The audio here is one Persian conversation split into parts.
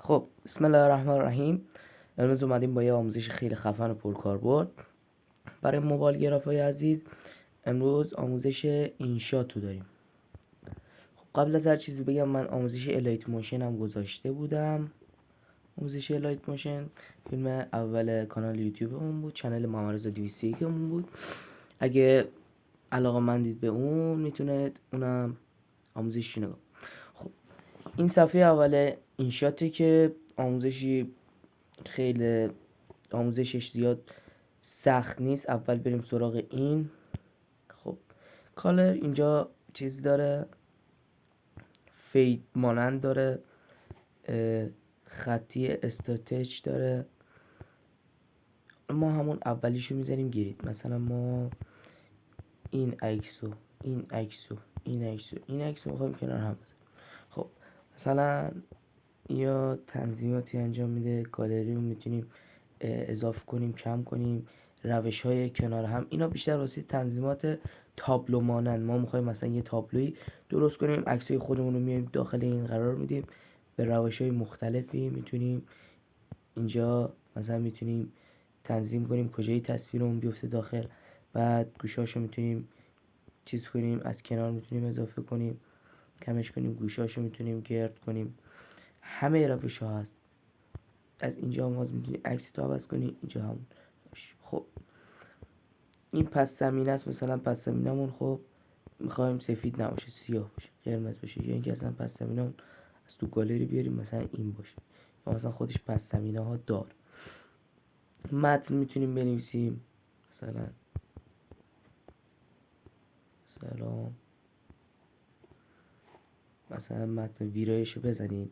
خب بسم الله الرحمن الرحیم. امروز اومدیم با یه آموزش خیلی خفن و پرکاربرد برای موبایل گرافای عزیز. امروز آموزش اینشاتو داریم. خب قبل از هر چیزی بگم من آموزش الایت موشن هم گذاشته بودم. آموزش الایت موشن فیلم اول کانال یوتیوبمون بود، چنل محمد رضا 201 مون بود. اگه علاقه مندید به اون میتونید اونم آموزشی نگاه. خب این صفحه اول اینشاته که خیلی آموزشش زیاد سخت نیست. اول بریم سراغ این. خب کالر اینجا چیز داره، فید مانند داره، خطی استاتیج داره. ما همون اولیشو میزنیم گرید. مثلا ما این عکسو میخوایم کنار هم بزنیم. خب مثلا یا تنظیماتی انجام میده، گالری رو میتونیم اضافه کنیم، کم کنیم، روش های کنار هم. اینا بیشتر واسه تنظیمات تابلو مانند. ما میخوایم مثلا یه تابلوی درست کنیم، عکسای خودمون رو میایم داخل این قرار میدیم، به روش های مختلفی میتونیم اینجا مثلا میتونیم تنظیم کنیم کجای تصویرمون بیفته داخل. بعد گوشاشو میتونیم چیز کنیم، از کنار میتونیم اضافه کنیم، کمش کنیم، گوشاشو میتونیم گرد کنیم. همه روش ها هست. از اینجا هم باز میتونی عکس تو عوض کنی، اینجا هم. خب این پس زمینه است. مثلا پس زمینمون خب میخوایم سفید نباشه، سیاه باشه، قرمز باشه، یا اینکه اصلا پس زمینمون از تو گالری بیاریم مثلا این باشه، یا مثلا خودش پس زمینه ها دار. متن میتونیم بنویسیم، مثلا سلام، مثلا متن ویرایشو بزنید.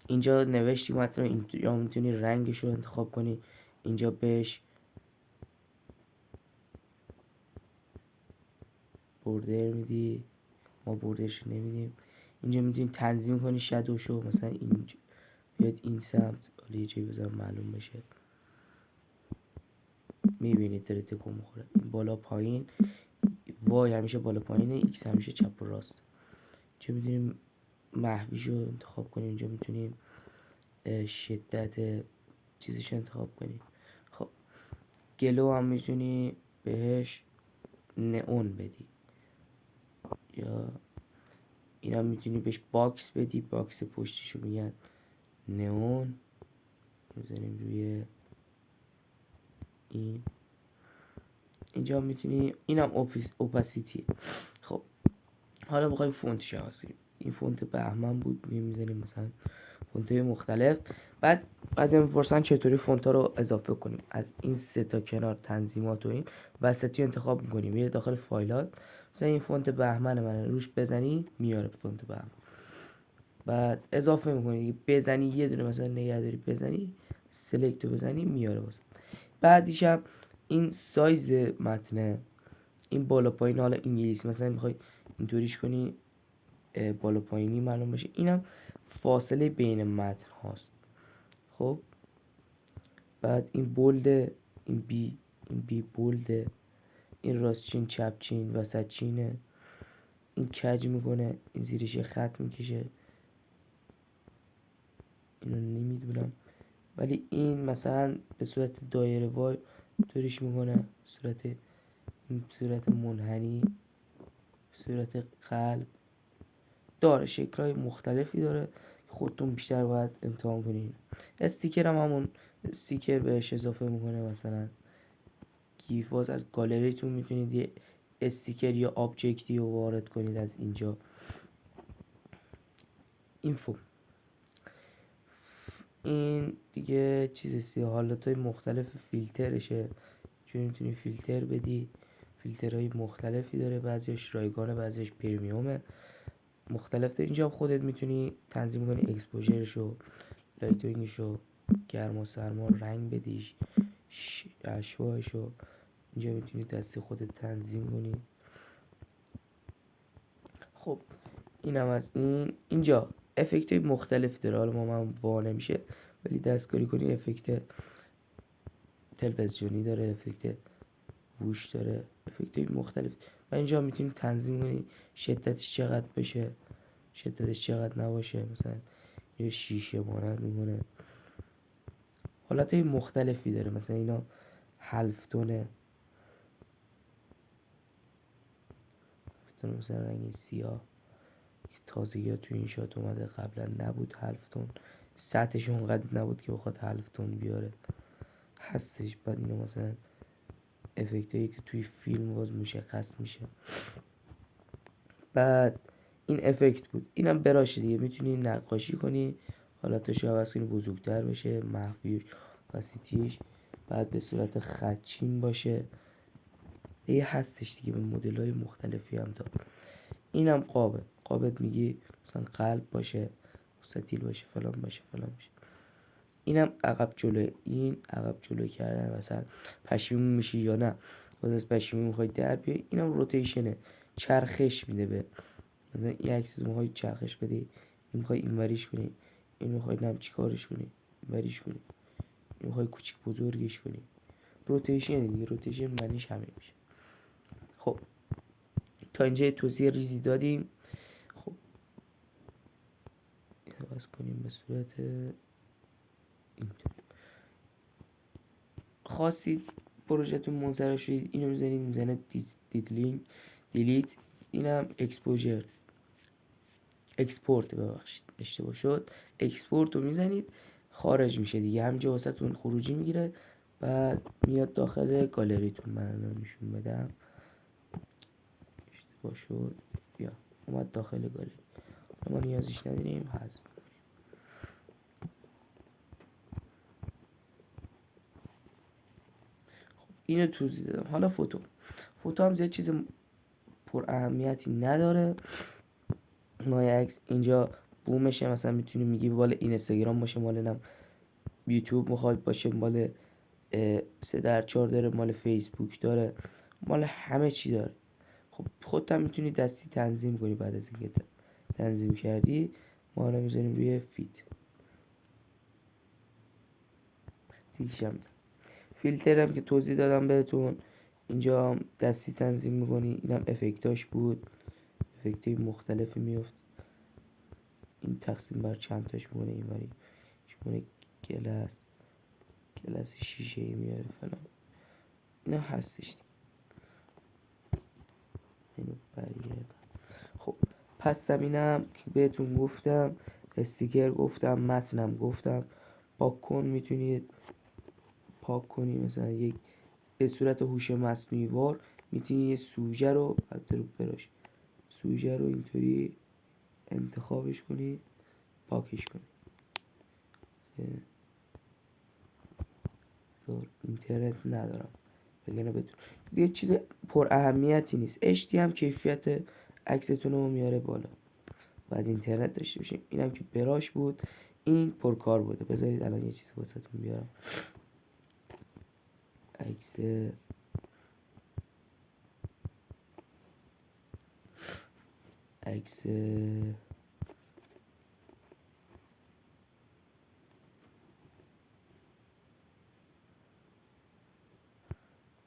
اینجا نوشتی متن رو، یا میتونی رنگش رو انتخاب کنی. اینجا بهش بوردر میدی، ما بوردرش نمیدیم. اینجا میتونی تنظیم کنی شادوشو، مثلا اینجا بیاد این سمت، حالا یه جایی بذارم معلوم بشه. میبینید داره تکون میخوره. این بالا پایین، وای همیشه بالا پایینه، ایکس همیشه چپ و راست. اینجا میتونیم محویشو انتخاب کنیم، اینجا میتونیم شدت چیزش انتخاب کنیم. خب گلو هم میتونی بهش نئون بدی، یا اینا میتونی بهش باکس بدی، باکس پشتشو میگن نئون. میذاریم روی این. اینجا میتونی، اینم اوپاسیتی. خب حالا بخوایم فونتش عوض کنیم. این فونت بهمن بود، میذاریم مثلا فونت های مختلف. بعد بعضی میپرسن چطوری فونت ها رو اضافه کنیم. از این سه تا کنار تنظیمات و این وسطی انتخاب میکنیم، میره داخل فایلات. مثلا این فونت بهمن من روش بزنی میاره فونت بهمن. بعد اضافه میکنی، بزنی یه دونه مثلا نگهداری بزنی، سلکت رو بزنی میاره واسه. بعدیش هم این سایز متنه، این بالا پایین حالا انگلیسی مثلا میخوای اینطوریش کنی بالا پایینی معلوم بشه. اینم فاصله بین متن هاست. خب بعد این بولد، این بی بولد، این راست چین، چپ چین، وسط چینه. این کج میکنه، این زیرش خط میکشه. اینو نمیدونم، ولی این مثلا به صورت دایره وای طوریش میکنه، صورت منحنی، صورت قلب داره. شکلهای مختلفی داره، خودتون بیشتر باید امتحان کنین. استیکر هم همون استیکر بهش اضافه میکنه. مثلا گیف باز از گالریتون میتونید یه استیکر یا آبجکتی رو وارد کنید از اینجا. اینفو این دیگه چیز حالتهای مختلف فیلترشه. چون میتونی فیلتر بدی، فیلترهای مختلفی داره، بعضیش رایگانه بعضیش پرمیومه، مختلف داره. اینجا خودت میتونی تنظیم کنی اکسپوژرشو، لایتینگشو، گرم و سرما، رنگ بدیش، اشواشو. اینجا میتونی دستی خودت تنظیم کنی. خب اینم از این. اینجا افکت مختلفی داره، حالا من وا نمیشه، ولی دستکاری کنی افکت تلویزیونی داره، افکت ووش داره، افکت مختلف. و اینجا میتونی تنظیم کنی شدتش چقدر بشه، شدتش چقدر نباشه. مثلا یا شیشه مانند میمونه. حالتهای مختلفی داره، مثلا اینا هلفتونه، مثلا رنگ سیاه که تازگی ها تو این شات اومده، قبلا نبود هلفتون، سطحش اونقدر نبود که بخواد هلفتون بیاره، هستش. بعد اینا مثلا افکت هایی که توی فیلم باز مشخص میشه. بعد این افکت بود. اینم براشه دیگه، میتونی نقاشی کنی، حالتش عوض کنی، بزرگتر بشه، محویش، وسیتیش، بعد به صورت خدچین باشه. یه هستش دیگه، به مدل های مختلفی هم داره. اینم قابه، قابت میگی مثلا قلب باشه، مستطیل باشه، فلان باشه، فلان باشه. اینم عقب جلو، این عقب جلو کردن، مثلا پشیمون میشی یا نه، باز از پشیمون میخوای در بیای، اینم روتیشنه، چرخش میده به مثلا این عکس تو میخوای چرخش بدی، این میخوای اینوریش کنی، این میخوای نم چیکارش کنی، اینوریش کنی، این میخوای کوچیک بزرگش کنی، روتیشن دیگه. روتیشن معنیش همین میشه. خب تا اینجا توضیح ریزی دادیم. خب عوض کنیم به صورت اینطور. خواستید پروژهتون منصرف شدید، اینو میزنید، میزنه دیلیت، اینم اکسپوژر، اکسپورت، ببخشید اشتباه شد، اکسپورت رو میزنید، خارج میشه دیگه، همینجا واسه تون خروجی میگیره، بعد میاد داخل گالریتون. من نشون بدم، اشتباه شد، بیا اومد داخل گالری، ما نیازش نداریم، حذف. اینو توضیح دادم. حالا فوتو هم زیاد چیز پر اهمیتی نداره. مای عکس اینجا بومشه، مثلا میتونی میگی مال اینستاگرام باشه، مال نم یوتیوب میخواد باشه، مال 3x4 داره، مال فیسبوک داره، مال همه چی داره. خب خودت هم میتونی دستی تنظیم کنی. بعد از اینکه تنظیم کردی، ما رو میذاریم روی فیت، تیکشم. فیلتر هم که توضیح دادم بهتون، اینجا هم دستی تنظیم میکنی. اینم افکتاش بود، افکتای مختلفی میفت. این تقسیم بر چند تاش میمونه، این وری میمونه گلاس شیشه ای میاره فلان، اینا هستش. اینو برگردم. خب پس زمینم که بهتون گفتم، استیکر گفتم، متنم گفتم. پاک کن، میتونید پاک کنی، مثلا یک به صورت هوش مصنوعی وار میتونی یه سوژه رو، البته رو براش، سوژه رو اینطوری انتخابش کنی، پاکش کنی. اینترنت ندارم بگنه بهتون، یه چیز پر اهمیتی نیست. اشتی هم کیفیت عکستون رو میاره بالا. بعد اینترنت داشته باشیم. اینم که براش بود، این پرکار بوده. بذارید الان یه چیزی واسهتون بیارم. عکس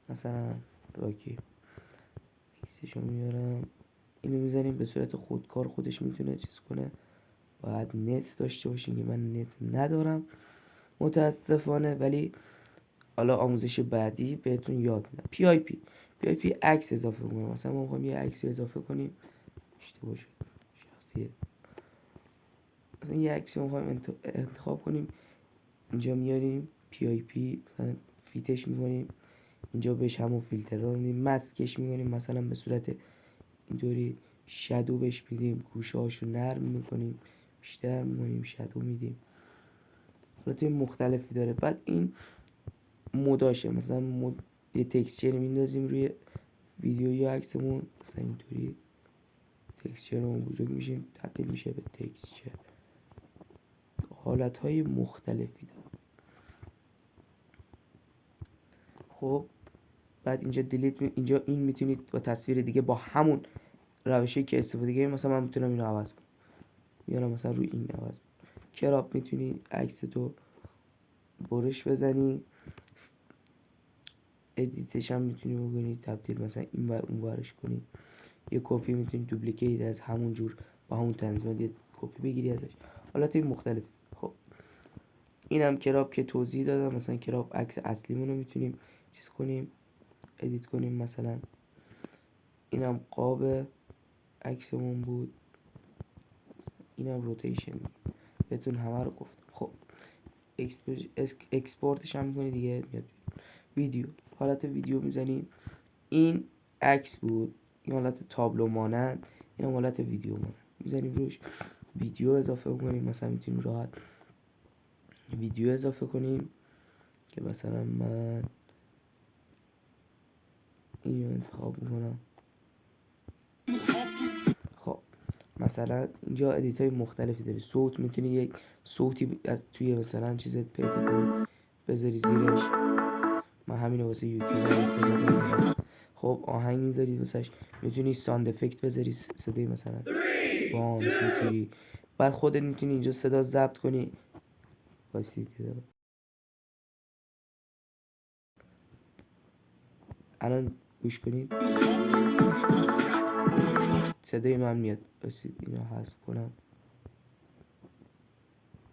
مثلا راکی، عکسشو میارم، اینو میزنیم به صورت خودکار، خودش میتونه چیز کنه. باید نت داشته باشین که من نت ندارم متاسفانه، ولی حالا آموزش بعدی بهتون یاد میدم. پی عکس اضافه کنیم. مثلا ما میخوایم یه عکسی اضافه کنیم، اشتباه شد شخصیه، مثلا یه عکسی میخوایم انتخاب کنیم، اینجا میاریم پی مثلا فیتش میکنیم، اینجا بهش همون فیلتر رو میدیم، مسکش میکنیم، مثلا به صورت اینطوری شادو بهش میدیم، گوشه هاشو نرم میکنیم، بیشتر میکنیم، شادو میدیم، حالت مختلفی داره. بعد این موداشه، مثلا یه تکسچر میندازیم روی ویدیو یا عکسمون، مثلا اینطوری تکسچرمون بزرگ میشیم، تبدیل میشه به تکسچر. حالت های مختلفی داره. خب بعد اینجا دیلیت اینجا این میتونید با تصویر دیگه با همون روشی که استفاده کردیم، مثلا من میتونم اینو عوض کنم، میارم مثلا روی این عوض. کراپ میتونی عکس تو برش بزنی، ادیتش هم میتونی بکنی، تبدیل مثلا این ور اون ورش کنی. یه کپی میتونی دوپلیکیت از همون جور با همون تنظیمات یه کپی بگیری ازش، حالت مختلف. خب اینم کراپ که توضیح دادم، مثلا کراپ عکس اصلیمون رو میتونیم چیز کنیم، ادیت کنیم. مثلا اینم قاب عکسمون بود، اینم روتیشن. بهتون همه رو گفتم. خب اکسپورتش هم میکنی دیگه، میاد ویدیو. حالت ویدیو میزنیم. این عکس بود، این حالت تابلو مانند، این هم حالت ویدیو مانند. میزنیم روش ویدیو اضافه کنیم. مثلا میتونیم راحت ویدیو اضافه کنیم که مثلا من اینو انتخاب میکنم. خب مثلا اینجا ادیت های مختلفی داری. صوت میتونی یک صوتی از توی مثلا چیزت پیدا کنی بذاری زیرش. من همینو واسه یوتیوب استفاده میکنم. خب آهنگ میذاری واسش، میتونی ساند افکت بذاری، صدای مثلا 1 2 3. بعد خودت میتونی اینجا صدا ضبط کنی. واسه الان گوش کنید صدای من میاد. بسید اینو حذف کنم،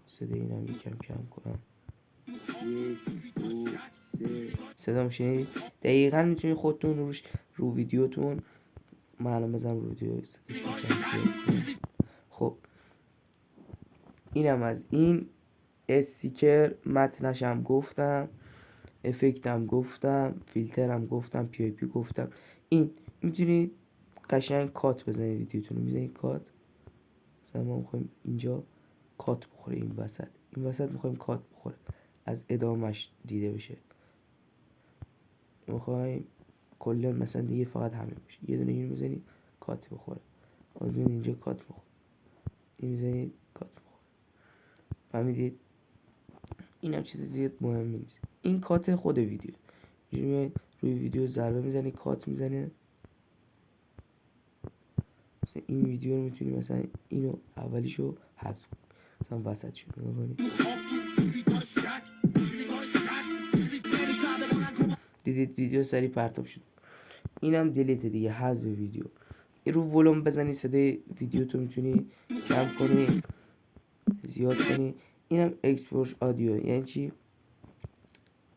صدای اینم یکم کم کنم. 1 2 3 صدا میشنید. دقیقا میتونید خودتون رو ویدیوتون، من الان بزنم رو ویدیو خب اینم از این استیکر. متنشم گفتم، افکتم گفتم، فیلترم گفتم، پی آی پی گفتم. این میتونید قشنگ کات بزنید ویدیوتون رو. میزنید کات. مثلا ما میخوایم اینجا کات بخوره، این وسط میخوایم کات بخوره، از ادامهش دیده بشه. میخوایم کلا مثلا دیگه فقط همین بشه. یه دونه این میزنید کات بخوره، بعد اینجا کات بخوره، این میزنید کات بخوره. فهمیدید؟ اینم چیز زیاد مهمی نیست. این کات خود ویدیو. اینجوری روی ویدیو ضربه میزنی، کات میزنه. مثلا این ویدیو رو میتونی مثلا اینو اولیشو حذف کنی، مثلا وسطشو نگاه کنی. دیدید ویدیو سری پرتاب شد. اینم دیلیت دیگه، حذف ویدیو. این رو ولوم بزنی صدای ویدیو تو میتونی کم کنی، زیاد کنی. اینم اکسپورت آدیو. یعنی چی؟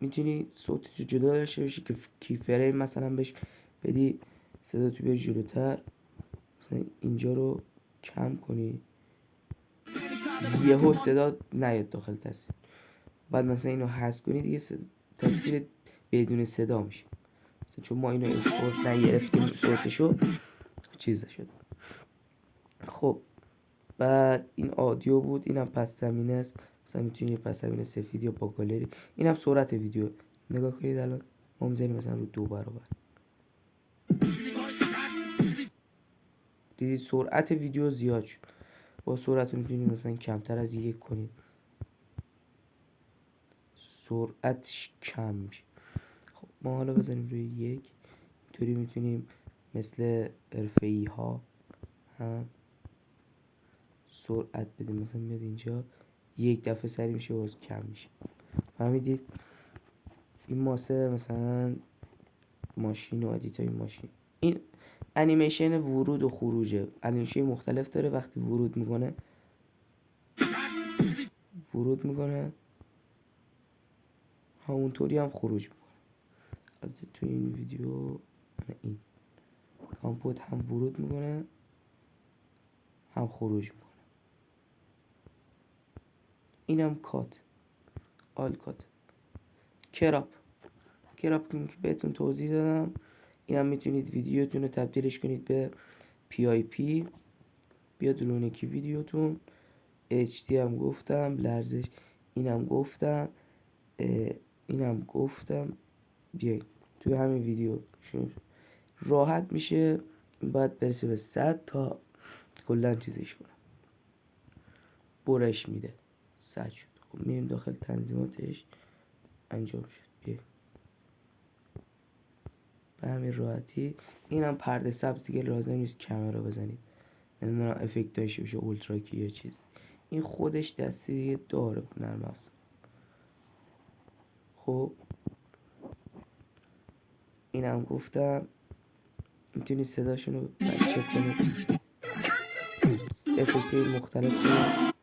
میتونی صوتتو جدا داشته باشی که کی فریم مثلا بهش بدی، صدا تو بیاری جلوتر. مثلا اینجا رو کم کنی، یهو صدا نیاد داخل تصویر. بعد مثلا اینو حذف کنی دیگه تصویر بدون صدا میشه. چون ما اینو اکسپورت نگرفتیم صوتشو چیز شد. خب بعد این آدیو بود. اینم پس زمینه است. مثلا میتونی یه پس زمینه سفید یا با گالری. اینم سرعت ویدیو. نگاه کنید الان ما میذاریم مثلا رو 2 برابر. دیدید سرعت ویدیو زیاد شد. با سرعت رو میتونید مثلا کمتر از 1 کنید، سرعتش کم میشه. خب ما حالا بزنیم روی 1. اینطوری میتونیم مثل حرفه‌ای ها هم سرعت بدیم. مثلا میاد اینجا یک دفعه سری میشه و کم میشه. فهمیدید؟ این ماسه مثلا ماشین و ادیتای ماشین. این انیمیشن ورود و خروجه. انیمیشن مختلف داره. وقتی ورود میکنه همونطوری هم خروج میکنه. البته تو این ویدیو این کامپوت هم ورود میکنه هم خروج میکنه. اینم کات، آل کات. کراپ که بهتون توضیح دادم. اینم میتونید ویدیوتون رو تبدیلش کنید به پی آی پی، بیاد رونکی ویدیوتون. HD هم گفتم، لرزش اینم گفتم. بیاین توی همین ویدیو شون راحت میشه. باید برسه به 100 تا کلا چیزش کنم، برش میده. 100 شد. خب میریم داخل تنظیماتش، انجام شد. بیاین به همین راحتی. اینم پرده سبز دیگه لازم نیست کامera بزنید، نمیدونم افکت داشته باشه اولترا کی یا چیز. این خودش دسته دیگه داره نرم افزار. خب اینم گفتم میتونید صداشون رو چک کنید، افکت مختلف داره.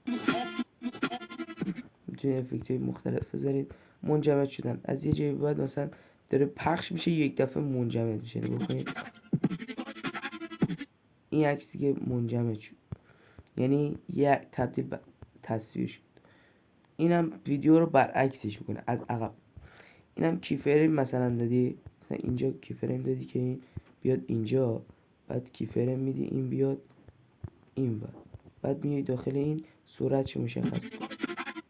میتونید افکت مختلف بذارید. منجمد شدن از یه جایی بعد مثلا داره پخش میشه یک دفعه منجمد میشه. نگاه کنید این عکس دیگه منجمد شد، یعنی یه تبدیل به تصویر شد. اینم ویدیو رو برعکسش میکنه از عقب. اینم کیفریم مثلا دادی، مثلا اینجا کیفریم دادی که این بیاد اینجا، بعد کیفریم میدی این بیاد این بعد میای داخل این سرعتش مشخص میکنی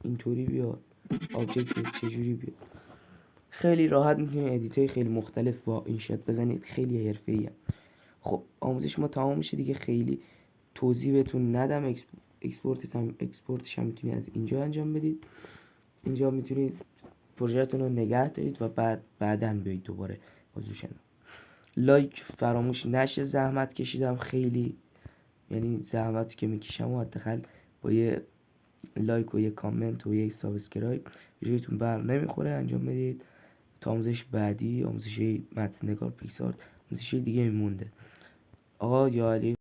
اینطوری بیاد، آبجکت چجوری بیاد. خیلی راحت میتونید ادیتای خیلی مختلف با این شات بزنید، خیلی حرفه‌ای. خب آموزش ما تمام میشه دیگه، خیلی توضیح بهتون ندم. اکسپورتش هم میتونید از اینجا انجام بدید. اینجا میتونید پروژهتون رو نگه دارید و بعداً بیایید دوباره بازوشن. لایک فراموش نشه، زحمت کشیدم خیلی، یعنی زحمتی که میکشم و حداقل با یه لایک و یه کامنت و یه سابسکرایب جایتون بر نمیخوره انجام بدید. تا آموزش بعدی، آموزش متن نگار پیکسارت، آموزش دیگه میمونده. آقا یا علی